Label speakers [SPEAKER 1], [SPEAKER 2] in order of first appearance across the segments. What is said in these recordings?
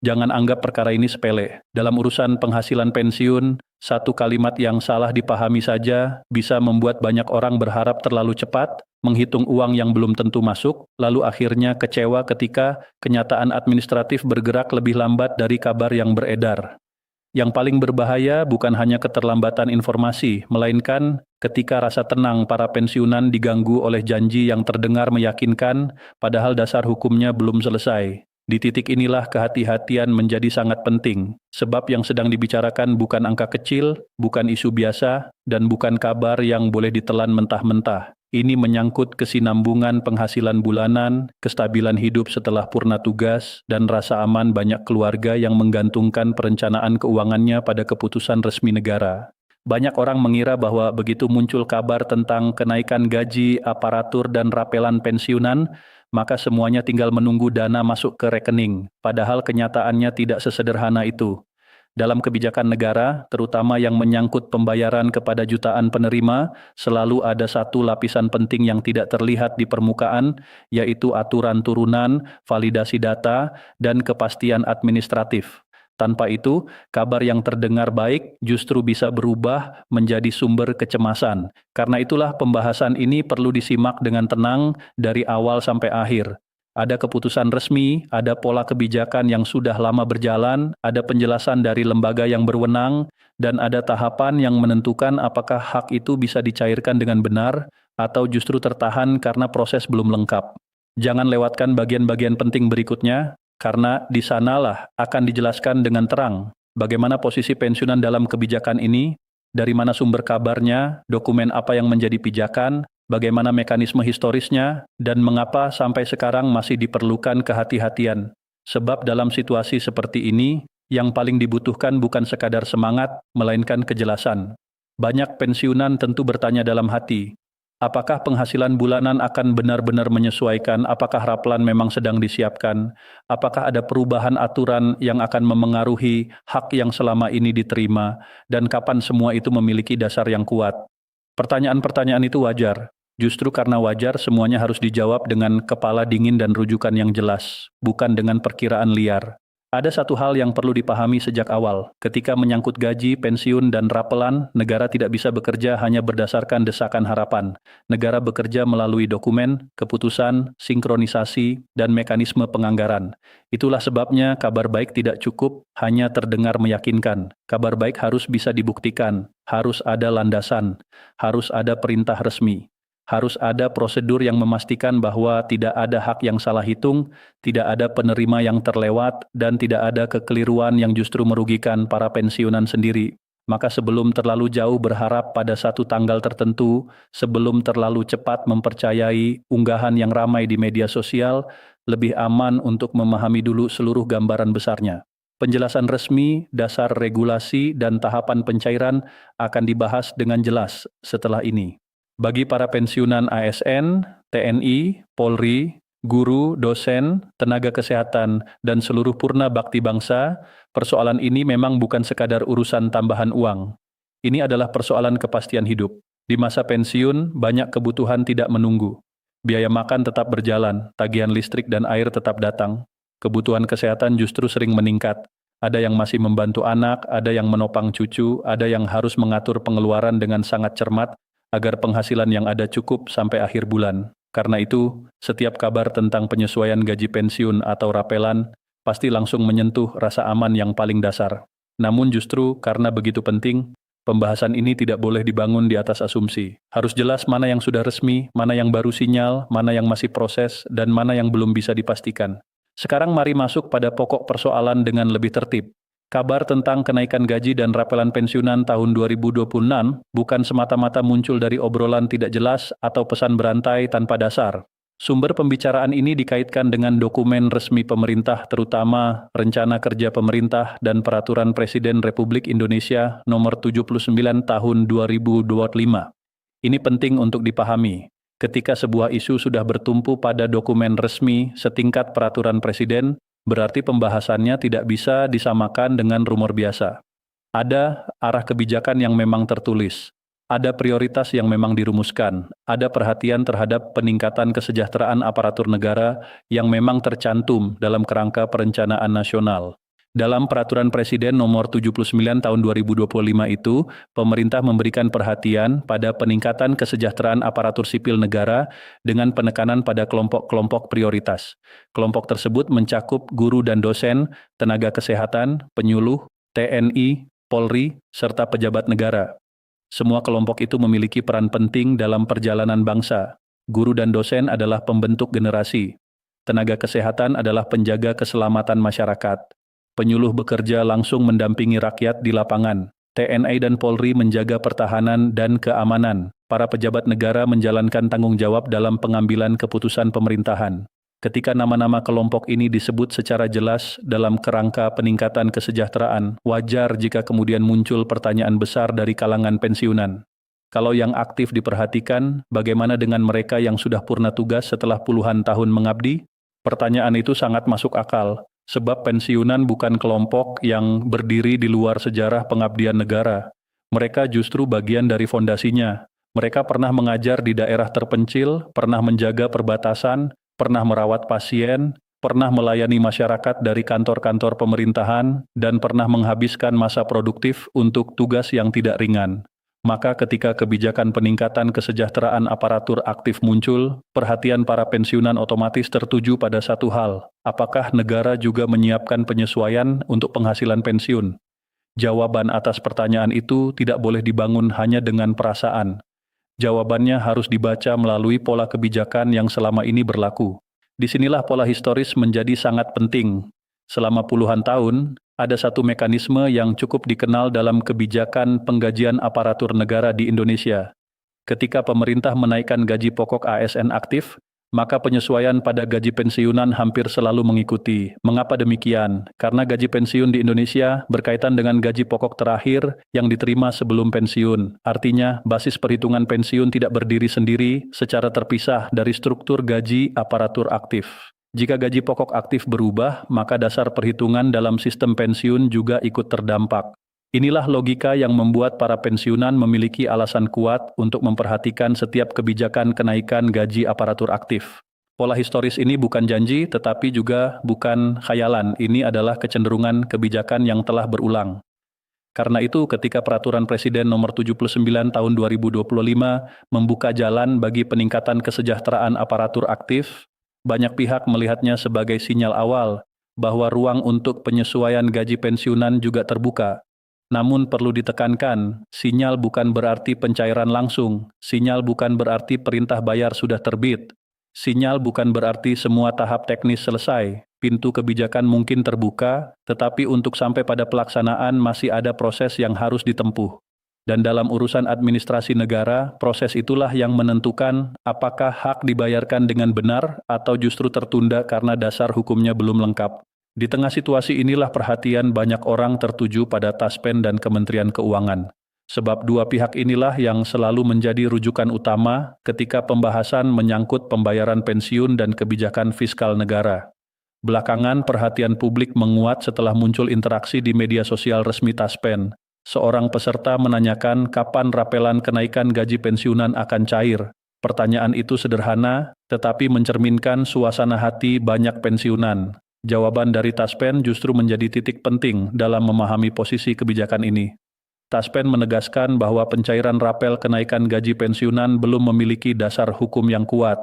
[SPEAKER 1] Jangan anggap perkara ini sepele. Dalam urusan penghasilan pensiun, satu kalimat yang salah dipahami saja bisa membuat banyak orang berharap terlalu cepat, menghitung uang yang belum tentu masuk, lalu akhirnya kecewa ketika kenyataan administratif bergerak lebih lambat dari kabar yang beredar. Yang paling berbahaya bukan hanya keterlambatan informasi, melainkan ketika rasa tenang para pensiunan diganggu oleh janji yang terdengar meyakinkan, padahal dasar hukumnya belum selesai. Di titik inilah kehati-hatian menjadi sangat penting, sebab yang sedang dibicarakan bukan angka kecil, bukan isu biasa, dan bukan kabar yang boleh ditelan mentah-mentah. Ini menyangkut kesinambungan penghasilan bulanan, kestabilan hidup setelah purna tugas, dan rasa aman banyak keluarga yang menggantungkan perencanaan keuangannya pada keputusan resmi negara. Banyak orang mengira bahwa begitu muncul kabar tentang kenaikan gaji, aparatur, dan rapelan pensiunan, maka semuanya tinggal menunggu dana masuk ke rekening, padahal kenyataannya tidak sesederhana itu. Dalam kebijakan negara, terutama yang menyangkut pembayaran kepada jutaan penerima, selalu ada satu lapisan penting yang tidak terlihat di permukaan, yaitu aturan turunan, validasi data, dan kepastian administratif. Tanpa itu, kabar yang terdengar baik justru bisa berubah menjadi sumber kecemasan. Karena itulah pembahasan ini perlu disimak dengan tenang dari awal sampai akhir. Ada keputusan resmi, ada pola kebijakan yang sudah lama berjalan, ada penjelasan dari lembaga yang berwenang, dan ada tahapan yang menentukan apakah hak itu bisa dicairkan dengan benar atau justru tertahan karena proses belum lengkap. Jangan lewatkan bagian-bagian penting berikutnya, karena di sanalah akan dijelaskan dengan terang bagaimana posisi pensiunan dalam kebijakan ini, dari mana sumber kabarnya, dokumen apa yang menjadi pijakan, bagaimana mekanisme historisnya, dan mengapa sampai sekarang masih diperlukan kehati-hatian. Sebab dalam situasi seperti ini, yang paling dibutuhkan bukan sekadar semangat, melainkan kejelasan. Banyak pensiunan tentu bertanya dalam hati, apakah penghasilan bulanan akan benar-benar menyesuaikan, apakah rapelan memang sedang disiapkan, apakah ada perubahan aturan yang akan memengaruhi hak yang selama ini diterima, dan kapan semua itu memiliki dasar yang kuat. Pertanyaan-pertanyaan itu wajar. Justru karena wajar, semuanya harus dijawab dengan kepala dingin dan rujukan yang jelas, bukan dengan perkiraan liar. Ada satu hal yang perlu dipahami sejak awal. Ketika menyangkut gaji, pensiun, dan rapelan, negara tidak bisa bekerja hanya berdasarkan desakan harapan. Negara bekerja melalui dokumen, keputusan, sinkronisasi, dan mekanisme penganggaran. Itulah sebabnya kabar baik tidak cukup hanya terdengar meyakinkan. Kabar baik harus bisa dibuktikan, harus ada landasan, harus ada perintah resmi. Harus ada prosedur yang memastikan bahwa tidak ada hak yang salah hitung, tidak ada penerima yang terlewat, dan tidak ada kekeliruan yang justru merugikan para pensiunan sendiri. Maka sebelum terlalu jauh berharap pada satu tanggal tertentu, sebelum terlalu cepat mempercayai unggahan yang ramai di media sosial, lebih aman untuk memahami dulu seluruh gambaran besarnya. Penjelasan resmi, dasar regulasi, dan tahapan pencairan akan dibahas dengan jelas setelah ini. Bagi para pensiunan ASN, TNI, Polri, guru, dosen, tenaga kesehatan, dan seluruh purna bakti bangsa, persoalan ini memang bukan sekadar urusan tambahan uang. Ini adalah persoalan kepastian hidup. Di masa pensiun, banyak kebutuhan tidak menunggu. Biaya makan tetap berjalan, tagihan listrik dan air tetap datang. Kebutuhan kesehatan justru sering meningkat. Ada yang masih membantu anak, ada yang menopang cucu, ada yang harus mengatur pengeluaran dengan sangat cermat, agar penghasilan yang ada cukup sampai akhir bulan. Karena itu, setiap kabar tentang penyesuaian gaji pensiun atau rapelan pasti langsung menyentuh rasa aman yang paling dasar. Namun justru karena begitu penting, pembahasan ini tidak boleh dibangun di atas asumsi. Harus jelas mana yang sudah resmi, mana yang baru sinyal, mana yang masih proses, dan mana yang belum bisa dipastikan. Sekarang mari masuk pada pokok persoalan dengan lebih tertib. Kabar tentang kenaikan gaji dan rapelan pensiunan tahun 2026 bukan semata-mata muncul dari obrolan tidak jelas atau pesan berantai tanpa dasar. Sumber pembicaraan ini dikaitkan dengan dokumen resmi pemerintah, terutama Rencana Kerja Pemerintah dan Peraturan Presiden Republik Indonesia Nomor 79 Tahun 2025. Ini penting untuk dipahami. Ketika sebuah isu sudah bertumpu pada dokumen resmi setingkat peraturan presiden, berarti pembahasannya tidak bisa disamakan dengan rumor biasa. Ada arah kebijakan yang memang tertulis, ada prioritas yang memang dirumuskan, ada perhatian terhadap peningkatan kesejahteraan aparatur negara yang memang tercantum dalam kerangka perencanaan nasional. Dalam Peraturan Presiden Nomor 79 Tahun 2025 itu, pemerintah memberikan perhatian pada peningkatan kesejahteraan aparatur sipil negara dengan penekanan pada kelompok-kelompok prioritas. Kelompok tersebut mencakup guru dan dosen, tenaga kesehatan, penyuluh, TNI, Polri, serta pejabat negara. Semua kelompok itu memiliki peran penting dalam perjalanan bangsa. Guru dan dosen adalah pembentuk generasi. Tenaga kesehatan adalah penjaga keselamatan masyarakat. Penyuluh bekerja langsung mendampingi rakyat di lapangan. TNI dan Polri menjaga pertahanan dan keamanan. Para pejabat negara menjalankan tanggung jawab dalam pengambilan keputusan pemerintahan. Ketika nama-nama kelompok ini disebut secara jelas dalam kerangka peningkatan kesejahteraan, wajar jika kemudian muncul pertanyaan besar dari kalangan pensiunan. Kalau yang aktif diperhatikan, bagaimana dengan mereka yang sudah purna tugas setelah puluhan tahun mengabdi? Pertanyaan itu sangat masuk akal. Sebab pensiunan bukan kelompok yang berdiri di luar sejarah pengabdian negara. Mereka justru bagian dari fondasinya. Mereka pernah mengajar di daerah terpencil, pernah menjaga perbatasan, pernah merawat pasien, pernah melayani masyarakat dari kantor-kantor pemerintahan, dan pernah menghabiskan masa produktif untuk tugas yang tidak ringan. Maka ketika kebijakan peningkatan kesejahteraan aparatur aktif muncul, perhatian para pensiunan otomatis tertuju pada satu hal, apakah negara juga menyiapkan penyesuaian untuk penghasilan pensiun? Jawaban atas pertanyaan itu tidak boleh dibangun hanya dengan perasaan. Jawabannya harus dibaca melalui pola kebijakan yang selama ini berlaku. Disinilah pola historis menjadi sangat penting. Selama puluhan tahun, ada satu mekanisme yang cukup dikenal dalam kebijakan penggajian aparatur negara di Indonesia. Ketika pemerintah menaikkan gaji pokok ASN aktif, maka penyesuaian pada gaji pensiunan hampir selalu mengikuti. Mengapa demikian? Karena gaji pensiun di Indonesia berkaitan dengan gaji pokok terakhir yang diterima sebelum pensiun. Artinya, basis perhitungan pensiun tidak berdiri sendiri secara terpisah dari struktur gaji aparatur aktif. Jika gaji pokok aktif berubah, maka dasar perhitungan dalam sistem pensiun juga ikut terdampak. Inilah logika yang membuat para pensiunan memiliki alasan kuat untuk memperhatikan setiap kebijakan kenaikan gaji aparatur aktif. Pola historis ini bukan janji, tetapi juga bukan khayalan. Ini adalah kecenderungan kebijakan yang telah berulang. Karena itu, ketika Peraturan Presiden Nomor 79 Tahun 2025 membuka jalan bagi peningkatan kesejahteraan aparatur aktif, banyak pihak melihatnya sebagai sinyal awal bahwa ruang untuk penyesuaian gaji pensiunan juga terbuka. Namun perlu ditekankan, sinyal bukan berarti pencairan langsung, sinyal bukan berarti perintah bayar sudah terbit, sinyal bukan berarti semua tahap teknis selesai, pintu kebijakan mungkin terbuka, tetapi untuk sampai pada pelaksanaan masih ada proses yang harus ditempuh. Dan dalam urusan administrasi negara, proses itulah yang menentukan apakah hak dibayarkan dengan benar atau justru tertunda karena dasar hukumnya belum lengkap. Di tengah situasi inilah perhatian banyak orang tertuju pada Taspen dan Kementerian Keuangan. Sebab dua pihak inilah yang selalu menjadi rujukan utama ketika pembahasan menyangkut pembayaran pensiun dan kebijakan fiskal negara. Belakangan perhatian publik menguat setelah muncul interaksi di media sosial resmi Taspen. Seorang peserta menanyakan kapan rapelan kenaikan gaji pensiunan akan cair. Pertanyaan itu sederhana, tetapi mencerminkan suasana hati banyak pensiunan. Jawaban dari Taspen justru menjadi titik penting dalam memahami posisi kebijakan ini. Taspen menegaskan bahwa pencairan rapel kenaikan gaji pensiunan belum memiliki dasar hukum yang kuat.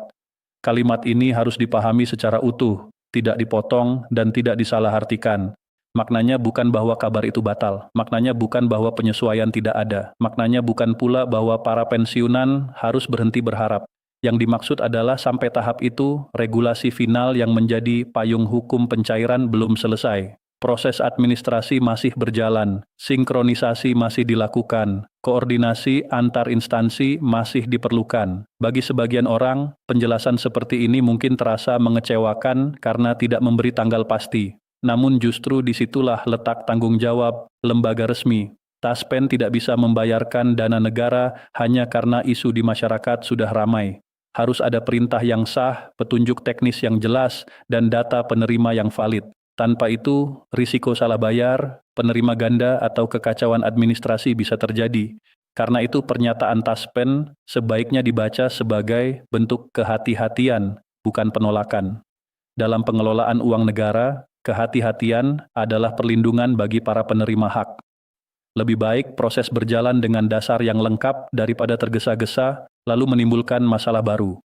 [SPEAKER 1] Kalimat ini harus dipahami secara utuh, tidak dipotong dan tidak disalahartikan. Maknanya bukan bahwa kabar itu batal, maknanya bukan bahwa penyesuaian tidak ada, maknanya bukan pula bahwa para pensiunan harus berhenti berharap. Yang dimaksud adalah sampai tahap itu, regulasi final yang menjadi payung hukum pencairan belum selesai. Proses administrasi masih berjalan, sinkronisasi masih dilakukan, koordinasi antar instansi masih diperlukan. Bagi sebagian orang, penjelasan seperti ini mungkin terasa mengecewakan karena tidak memberi tanggal pasti. Namun justru disitulah letak tanggung jawab lembaga resmi. Taspen tidak bisa membayarkan dana negara hanya karena isu di masyarakat sudah ramai. Harus ada perintah yang sah, petunjuk teknis yang jelas, dan data penerima yang valid. Tanpa itu, risiko salah bayar, penerima ganda, atau kekacauan administrasi bisa terjadi. Karena itu pernyataan Taspen sebaiknya dibaca sebagai bentuk kehati-hatian, bukan penolakan. Dalam pengelolaan uang negara, Kehati-hatian adalah perlindungan bagi para penerima hak. Lebih baik proses berjalan dengan dasar yang lengkap daripada tergesa-gesa lalu menimbulkan masalah baru.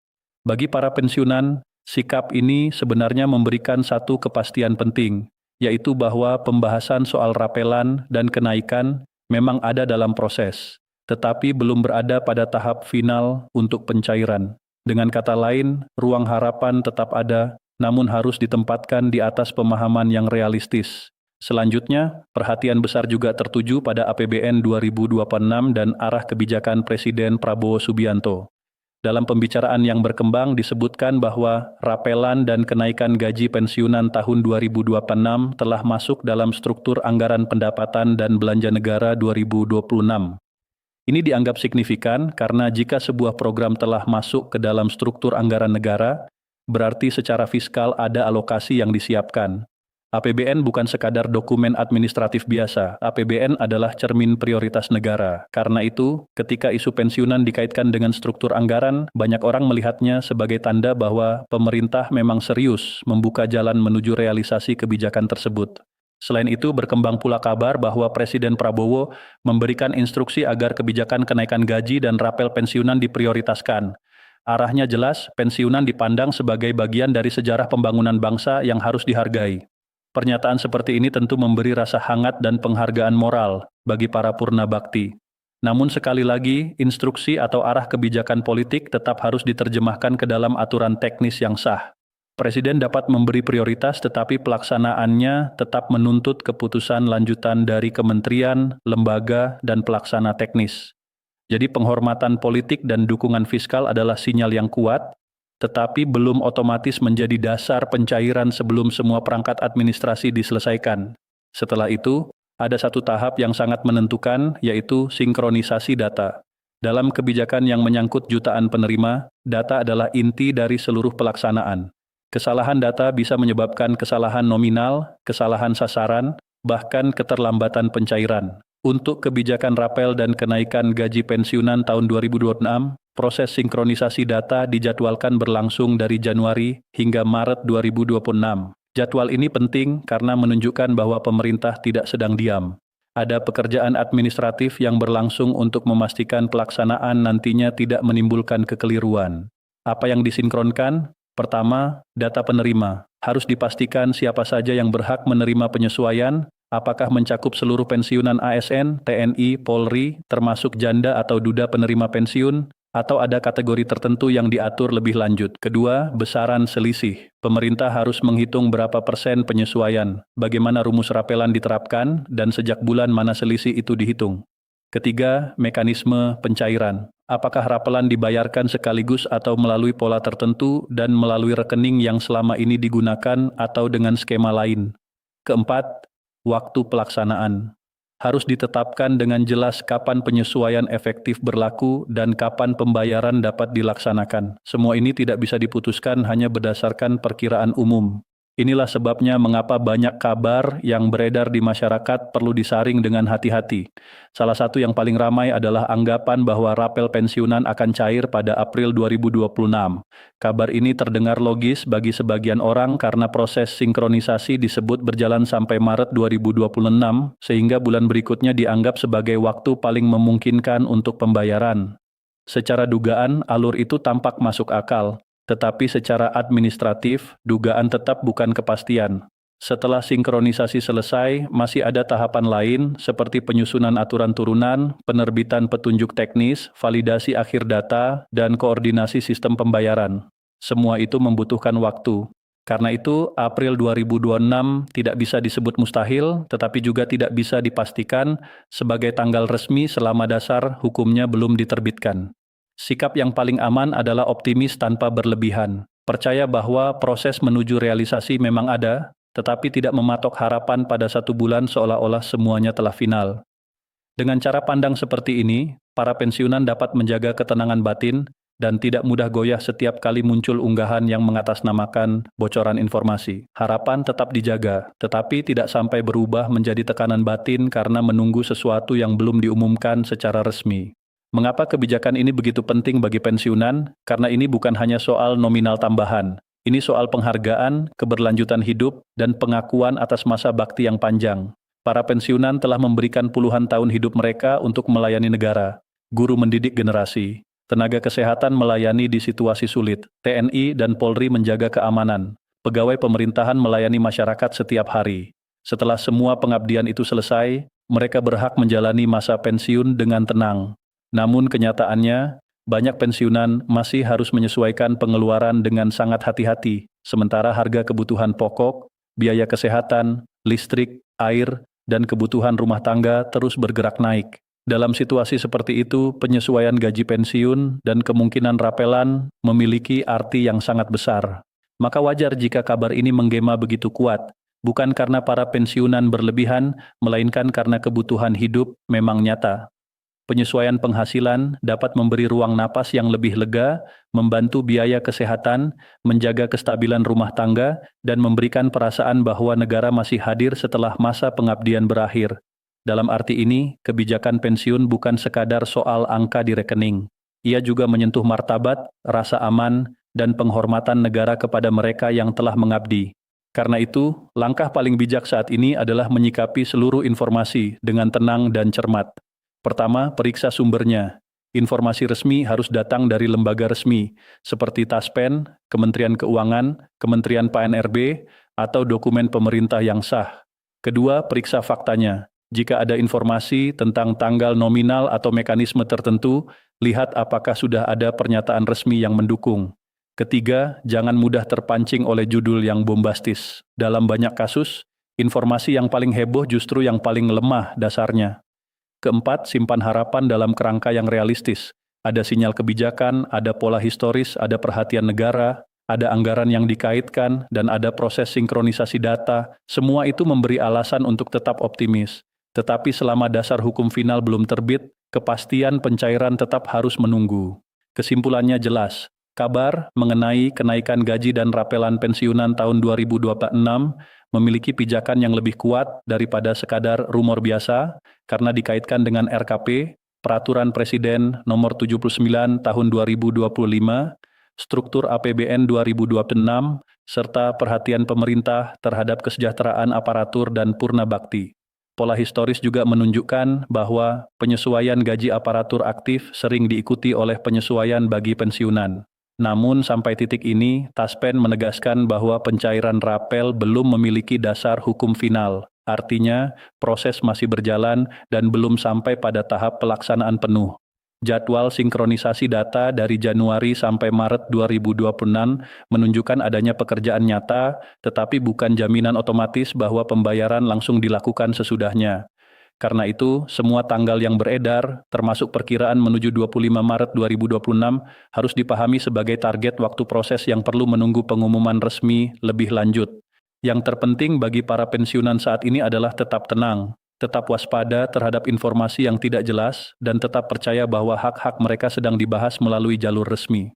[SPEAKER 1] Bagi para pensiunan, sikap ini sebenarnya memberikan satu kepastian penting, yaitu bahwa pembahasan soal rapelan dan kenaikan memang ada dalam proses, tetapi belum berada pada tahap final untuk pencairan. Dengan kata lain, ruang harapan tetap ada, namun harus ditempatkan di atas pemahaman yang realistis. Selanjutnya, perhatian besar juga tertuju pada APBN 2026 dan arah kebijakan Presiden Prabowo Subianto. Dalam pembicaraan yang berkembang disebutkan bahwa rapelan dan kenaikan gaji pensiunan tahun 2026 telah masuk dalam struktur anggaran pendapatan dan belanja negara 2026. Ini dianggap signifikan karena jika sebuah program telah masuk ke dalam struktur anggaran negara, berarti secara fiskal ada alokasi yang disiapkan. APBN bukan sekadar dokumen administratif biasa, APBN adalah cermin prioritas negara. Karena itu, ketika isu pensiunan dikaitkan dengan struktur anggaran, banyak orang melihatnya sebagai tanda bahwa pemerintah memang serius membuka jalan menuju realisasi kebijakan tersebut. Selain itu, berkembang pula kabar bahwa Presiden Prabowo memberikan instruksi agar kebijakan kenaikan gaji dan rapel pensiunan diprioritaskan. Arahnya jelas, pensiunan dipandang sebagai bagian dari sejarah pembangunan bangsa yang harus dihargai. Pernyataan seperti ini tentu memberi rasa hangat dan penghargaan moral bagi para purna bakti. Namun sekali lagi, instruksi atau arah kebijakan politik tetap harus diterjemahkan ke dalam aturan teknis yang sah. Presiden dapat memberi prioritas tetapi pelaksanaannya tetap menuntut keputusan lanjutan dari kementerian, lembaga, dan pelaksana teknis. Jadi penghormatan politik dan dukungan fiskal adalah sinyal yang kuat, tetapi belum otomatis menjadi dasar pencairan sebelum semua perangkat administrasi diselesaikan. Setelah itu, ada satu tahap yang sangat menentukan, yaitu sinkronisasi data. Dalam kebijakan yang menyangkut jutaan penerima, data adalah inti dari seluruh pelaksanaan. Kesalahan data bisa menyebabkan kesalahan nominal, kesalahan sasaran, bahkan keterlambatan pencairan. Untuk kebijakan rapel dan kenaikan gaji pensiunan tahun 2026, proses sinkronisasi data dijadwalkan berlangsung dari Januari hingga Maret 2026. Jadwal ini penting karena menunjukkan bahwa pemerintah tidak sedang diam. Ada pekerjaan administratif yang berlangsung untuk memastikan pelaksanaan nantinya tidak menimbulkan kekeliruan. Apa yang disinkronkan? Pertama, data penerima. Harus dipastikan siapa saja yang berhak menerima penyesuaian, apakah mencakup seluruh pensiunan ASN, TNI, Polri, termasuk janda atau duda penerima pensiun, atau ada kategori tertentu yang diatur lebih lanjut. Kedua, besaran selisih. Pemerintah harus menghitung berapa persen penyesuaian, bagaimana rumus rapelan diterapkan, dan sejak bulan mana selisih itu dihitung. Ketiga, mekanisme pencairan. Apakah rapelan dibayarkan sekaligus atau melalui pola tertentu dan melalui rekening yang selama ini digunakan atau dengan skema lain. Keempat, waktu pelaksanaan. Harus ditetapkan dengan jelas kapan penyesuaian efektif berlaku dan kapan pembayaran dapat dilaksanakan. Semua ini tidak bisa diputuskan hanya berdasarkan perkiraan umum. Inilah sebabnya mengapa banyak kabar yang beredar di masyarakat perlu disaring dengan hati-hati. Salah satu yang paling ramai adalah anggapan bahwa rapel pensiunan akan cair pada April 2026. Kabar ini terdengar logis bagi sebagian orang karena proses sinkronisasi disebut berjalan sampai Maret 2026, sehingga bulan berikutnya dianggap sebagai waktu paling memungkinkan untuk pembayaran. Secara dugaan, alur itu tampak masuk akal. Tetapi secara administratif, dugaan tetap bukan kepastian. Setelah sinkronisasi selesai, masih ada tahapan lain seperti penyusunan aturan turunan, penerbitan petunjuk teknis, validasi akhir data, dan koordinasi sistem pembayaran. Semua itu membutuhkan waktu. Karena itu, April 2026 tidak bisa disebut mustahil, tetapi juga tidak bisa dipastikan sebagai tanggal resmi selama dasar hukumnya belum diterbitkan. Sikap yang paling aman adalah optimis tanpa berlebihan. Percaya bahwa proses menuju realisasi memang ada, tetapi tidak mematok harapan pada satu bulan seolah-olah semuanya telah final. Dengan cara pandang seperti ini, para pensiunan dapat menjaga ketenangan batin dan tidak mudah goyah setiap kali muncul unggahan yang mengatasnamakan bocoran informasi. Harapan tetap dijaga, tetapi tidak sampai berubah menjadi tekanan batin karena menunggu sesuatu yang belum diumumkan secara resmi. Mengapa kebijakan ini begitu penting bagi pensiunan? Karena ini bukan hanya soal nominal tambahan. Ini soal penghargaan, keberlanjutan hidup, dan pengakuan atas masa bakti yang panjang. Para pensiunan telah memberikan puluhan tahun hidup mereka untuk melayani negara, guru mendidik generasi, tenaga kesehatan melayani di situasi sulit, TNI dan Polri menjaga keamanan, pegawai pemerintahan melayani masyarakat setiap hari. Setelah semua pengabdian itu selesai, mereka berhak menjalani masa pensiun dengan tenang. Namun kenyataannya, banyak pensiunan masih harus menyesuaikan pengeluaran dengan sangat hati-hati, sementara harga kebutuhan pokok, biaya kesehatan, listrik, air, dan kebutuhan rumah tangga terus bergerak naik. Dalam situasi seperti itu, penyesuaian gaji pensiun dan kemungkinan rapelan memiliki arti yang sangat besar. Maka wajar jika kabar ini menggema begitu kuat, bukan karena para pensiunan berlebihan, melainkan karena kebutuhan hidup memang nyata. Penyesuaian penghasilan dapat memberi ruang napas yang lebih lega, membantu biaya kesehatan, menjaga kestabilan rumah tangga, dan memberikan perasaan bahwa negara masih hadir setelah masa pengabdian berakhir. Dalam arti ini, kebijakan pensiun bukan sekadar soal angka di rekening. Ia juga menyentuh martabat, rasa aman, dan penghormatan negara kepada mereka yang telah mengabdi. Karena itu, langkah paling bijak saat ini adalah menyikapi seluruh informasi dengan tenang dan cermat. Pertama, periksa sumbernya. Informasi resmi harus datang dari lembaga resmi, seperti Taspen, Kementerian Keuangan, Kementerian PNRB, atau dokumen pemerintah yang sah. Kedua, periksa faktanya. Jika ada informasi tentang tanggal nominal atau mekanisme tertentu, lihat apakah sudah ada pernyataan resmi yang mendukung. Ketiga, jangan mudah terpancing oleh judul yang bombastis. Dalam banyak kasus, informasi yang paling heboh justru yang paling lemah dasarnya. Keempat, simpan harapan dalam kerangka yang realistis. Ada sinyal kebijakan, ada pola historis, ada perhatian negara, ada anggaran yang dikaitkan, dan ada proses sinkronisasi data. Semua itu memberi alasan untuk tetap optimis. Tetapi selama dasar hukum final belum terbit, kepastian pencairan tetap harus menunggu. Kesimpulannya jelas. Kabar mengenai kenaikan gaji dan rapelan pensiunan tahun 2026 memiliki pijakan yang lebih kuat daripada sekadar rumor biasa karena dikaitkan dengan RKP, Peraturan Presiden Nomor 79 Tahun 2025, Struktur APBN 2026, serta perhatian pemerintah terhadap kesejahteraan aparatur dan purna bakti. Pola historis juga menunjukkan bahwa penyesuaian gaji aparatur aktif sering diikuti oleh penyesuaian bagi pensiunan. Namun sampai titik ini, Taspen menegaskan bahwa pencairan rapel belum memiliki dasar hukum final. Artinya, proses masih berjalan dan belum sampai pada tahap pelaksanaan penuh. Jadwal sinkronisasi data dari Januari sampai Maret 2026 menunjukkan adanya pekerjaan nyata, tetapi bukan jaminan otomatis bahwa pembayaran langsung dilakukan sesudahnya. Karena itu, semua tanggal yang beredar, termasuk perkiraan menuju 25 Maret 2026, harus dipahami sebagai target waktu proses yang perlu menunggu pengumuman resmi lebih lanjut. Yang terpenting bagi para pensiunan saat ini adalah tetap tenang, tetap waspada terhadap informasi yang tidak jelas, dan tetap percaya bahwa hak-hak mereka sedang dibahas melalui jalur resmi.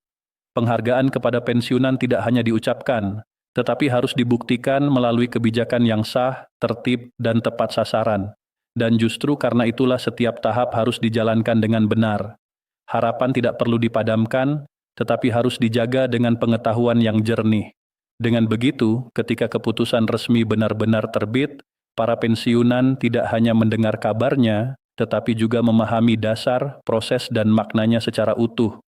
[SPEAKER 1] Penghargaan kepada pensiunan tidak hanya diucapkan, tetapi harus dibuktikan melalui kebijakan yang sah, tertib, dan tepat sasaran. Dan justru karena itulah setiap tahap harus dijalankan dengan benar. Harapan tidak perlu dipadamkan, tetapi harus dijaga dengan pengetahuan yang jernih. Dengan begitu, ketika keputusan resmi benar-benar terbit, para pensiunan tidak hanya mendengar kabarnya, tetapi juga memahami dasar, proses, dan maknanya secara utuh.